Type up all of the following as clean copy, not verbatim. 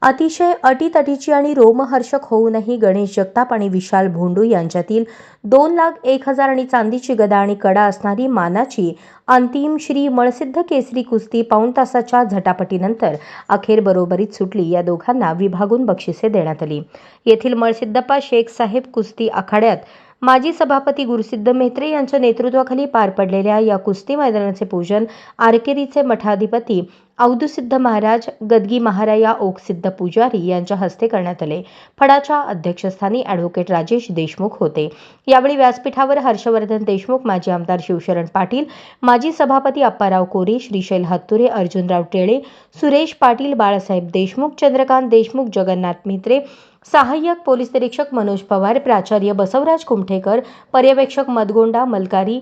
अतिशय अटीतटीची आणि रोमहर्षक होऊनही गणेश जगताप आणि विशाल भोंडू यांच्यातील 2,01,000 आणि चांदीची गदा आणि कडा असणारी मानाची अंतिम श्री मळसिद्ध केसरी कुस्ती पाऊण तासाच्या झटापटीनंतर अखेर बरोबरीत सुटली। या दोघांना विभागून बक्षिसे देण्यात आली। येथील मळसिद्धप्पा शेख साहेब कुस्ती आखाड्यात माजी सभापती गुरुसिद्ध मेहत्रे यांच्या नेतृत्वाखाली पार पडलेल्या या कुस्ती मैदानाचे पूजन आरकेरीचे मठाधिपती अवधूसिद्ध महाराज गदगी महाराया ओकसिद्ध पुजारी यांच्या हस्ते करण्यात आले। फडाच्या अध्यक्षस्थानी ॲडव्होकेट राजेश देशमुख होते। यावेळी व्यासपीठावर हर्षवर्धन देशमुख, माजी आमदार शिवशरण पाटील, माजी सभापती अप्पाराव कोरे, श्रीशैल हत्तुरे, अर्जुनराव टेळे, सुरेश पाटील, बाळासाहेब देशमुख, चंद्रकांत देशमुख, जगन्नाथ मित्रे, सहाय्यक पोलीस निरीक्षक मनोज पवार, प्राचार्य बसवराज कुमठेकर, पर्यवेक्षक मदगोंडा मलकारी,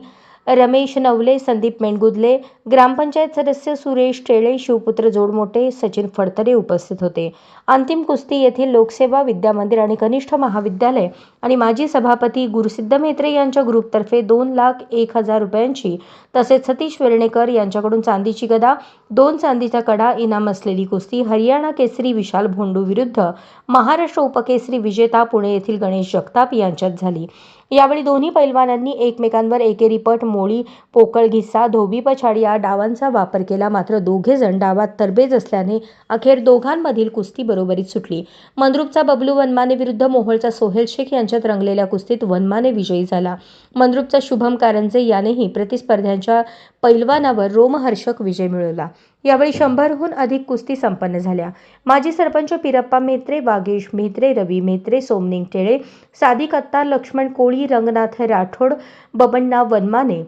रमेश नवले, संदीप मेंढगुदले, ग्रामपंचायत सदस्य सुरेश टेळे, शिवपुत्र जोडमोटे, सचिन फडतरे उपस्थित होते। अंतिम कुस्ती येथील लोकसेवा विद्यामंदिर आणि कनिष्ठ महाविद्यालय आणि माजी सभापती गुरुसिद्ध मेहत्रे यांच्या ग्रुपतर्फे 2,01,000 रुपयांची तसेच सतीश वेर्णेकर यांच्याकडून चांदीची गदा, 2 चांदीचा कडा इनाम असलेली कुस्ती हरियाणा केसरी विशाल भोंडू विरुद्ध महाराष्ट्र उपकेसरी विजेता पुणे येथील गणेश जगताप यांच्यात झाली। यावेळी दोन्ही पैलवानांनी एकमेकांवर एकेरी पट, मोळी, पोकळ घिस्सा, धोबी पछाड या डावांचा वापर केला। मात्र दोघे जण डावात तरबेज असल्याने अखेर दोघांमधील कुस्ती बरोबरीत सुटली। मंद्रुपचा बबलू वनमाने विरुद्ध मोहोळचा सोहेल शेख यांच्यात रंगलेल्या कुस्तीत वनमाने विजयी झाला। मंद्रुपचा शुभम कारंजे यानेही प्रतिस्पर्ध्यांच्या पैलवानावर रोमहर्षक विजय मिळवला। यावेळी 100हून अधिक कुस्ती संपन्न झाल्या। माजी सरपंच पिरप्पा मेत्रे, वागेश मेत्रे, रवी मेत्रे, सोमनिंग टेळे, सादिक अत्तार, लक्ष्मण कोळी, रंगनाथ राठोड, बबण्णा वनमाने,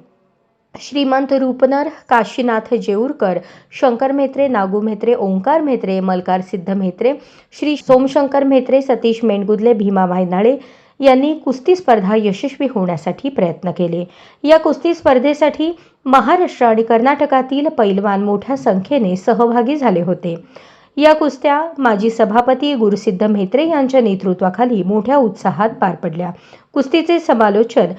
श्रीमंत रूपनर, काशीनाथ जेऊरकर, शंकर मेत्रे, नागू मेत्रे, ओंकार मेत्रे, मलकार सिद्ध मेत्रे, श्री सोमशंकर मेत्रे, सतीश मेंढगुदले, भीमा भायनाळे यांनी कुस्ती स्पर्धा यशस्वी होण्यासाठी प्रयत्न केले। या कुस्ती स्पर्धेसाठी महाराष्ट्र आणि कर्नाटकातील पैलवान मोठ्या संख्येने सहभागी झाले होते। या कुस्त्या माजी सभापती गुरुसिद्ध मेहत्रे यांच्या नेतृत्वाखाली मोठ्या उत्साहात पार पडल्या। कुस्तीचे समालोचन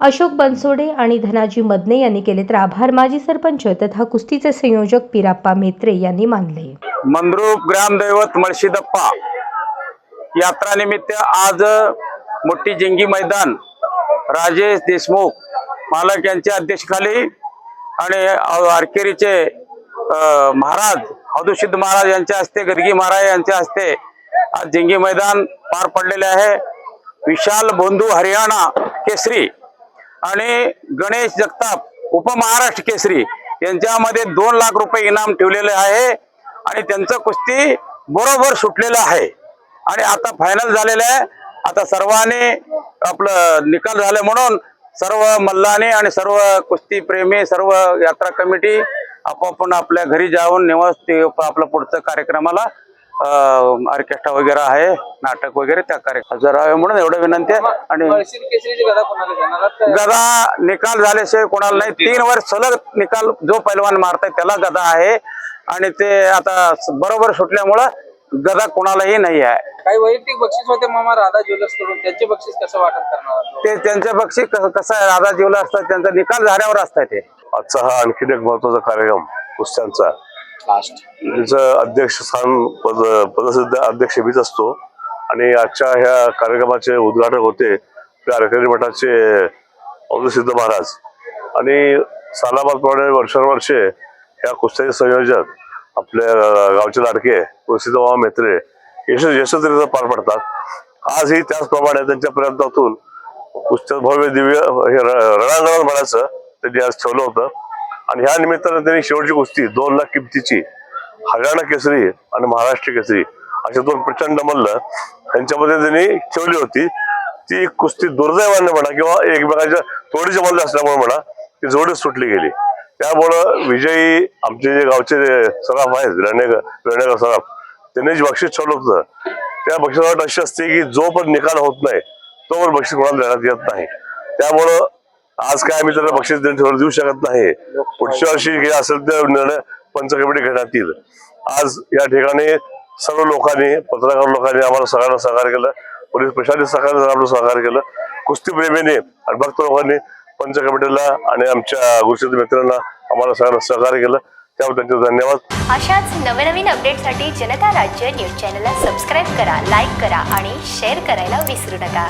अशोक बनसोडे आणि धनाजी मदने यांनी केले तर आभार माजी सरपंच तथा कुस्तीचे संयोजक पिराप्पा मेत्रे यांनी मानले। मंद्रुप ग्रामदैवत मळसिद्धप्पा यात्रा निमित्त आज मोठी जंगी मैदान राजेश देशमुख मालक यांच्या अध्यक्षतेखाली आणि आरकेरीचे महाराज अवधूसिद्ध महाराज यांच्या हस्ते, गदगी महाराज यांच्या हस्ते आज जंगी मैदान पार पडलेले आहे। विशाल भोंडू हरियाणा केसरी आणि गणेश जगताप उपमहाराष्ट्र केसरी यांच्यामध्ये 2 लाख रुपये इनाम ठेवलेले आहे आणि त्यांचं कुस्ती बरोबर सुटलेलं आहे आणि आता फायनल झालेलं आहे। आता सर्वांनी आपलं निकाल झाले म्हणून सर्व मल्लाने आणि सर्व कुस्ती प्रेमी, सर्व यात्रा कमिटी आपापण आपल्या घरी जाऊन निवास आपलं पुढचं कार्यक्रमाला ऑर्केस्ट्रा वगैरे आहे, नाटक वगैरे त्या कार्यक्रम हजर आहे म्हणून एवढं विनंती आहे। आणि गदा निकाल झाल्याशिवाय कोणाला नाही, 3 वर्ष सलग निकाल जो पैलवान मारताय त्याला गदा आहे आणि ते आता बरोबर सुटल्यामुळं गदा कोणालाही नाही आहे। काही वैयक्तिक बक्षीस होते मामा राधा ज्वेलर्स कडून, त्यांचे बक्षीस कसं वाटप करणार? ते त्यांचे बक्षीस कसं आहे, राधा ज्वेलर्स असतात त्यांचा निकाल झाल्यावर असतात ते। आजचा हा आणखीन एक महत्वाचा कार्यक्रम कुस्त्यांचा त्याचं अध्यक्षस्थान पदसिद्ध अध्यक्ष मीच असतो आणि आजच्या ह्या कार्यक्रमाचे उद्घाटक होते आरकेरी मठाचे अवधूसिद्ध महाराज आणि सालाबादप्रमाणे वर्षानुवर्षे ह्या कुस्त्याचे संयोजक आपल्या गावचे लाडके गुरुसिद्ध बाबा मेत्रे यशस्वीरित्या पार पडतात। आजही त्याचप्रमाणे त्यांच्या प्रयत्नातून कुस्त्यात भव्य दिव्य हे रणांगण म्हणायचं त्यांनी आज ठेवलं होतं आणि ह्या निमित्तानं त्यांनी शेवटची कुस्ती 2 लाख किमतीची हरियाणा केसरी आणि महाराष्ट्र केसरी अशा 2 प्रचंड मल्ल त्यांच्यामध्ये त्यांनी ठेवली होती। ती कुस्ती दुर्दैवाने म्हणा किंवा एकमेकांच्या तोडीचे मल्ल असल्यामुळे म्हणा ती जोडीच सुटली गेली। त्यामुळं विजयी आमचे जे गावचे सराफ आहेत वेर्णेकर सराफ त्यांनी जे बक्षीस ठेवलं होतं त्या बक्षिसावर अशी असते की जो पण निकाल होत नाही तो पण बक्षीस कोणाला देण्यात येत नाही। त्यामुळं आज काय आम्ही त्याला बक्षीस देऊ शकत नाही। पुढच्या वर्षी असेल ते निर्णय पंच कमिटी घेण्यात येईल। आज या ठिकाणी सर्व लोकांनी, पत्रकार लोकांनी आम्हाला सगळ्यांना सहकार्य केलं, पोलीस प्रशासनाने सगळ्यांना सहकार्य केलं, कुस्ती प्रेमीने आणि भक्त लोकांनी पंच कमिटीला आणि आमच्या गुरुसिद्ध मित्रांना आम्हाला सगळ्यांना सहकार्य केलं। त्यामुळे त्यांचे धन्यवाद. अशाच नवनवीन अपडेटसाठी जनता राज्य न्यूज चॅनलला सबस्क्राईब करा, लाईक करा आणि शेअर करायला विसरू नका.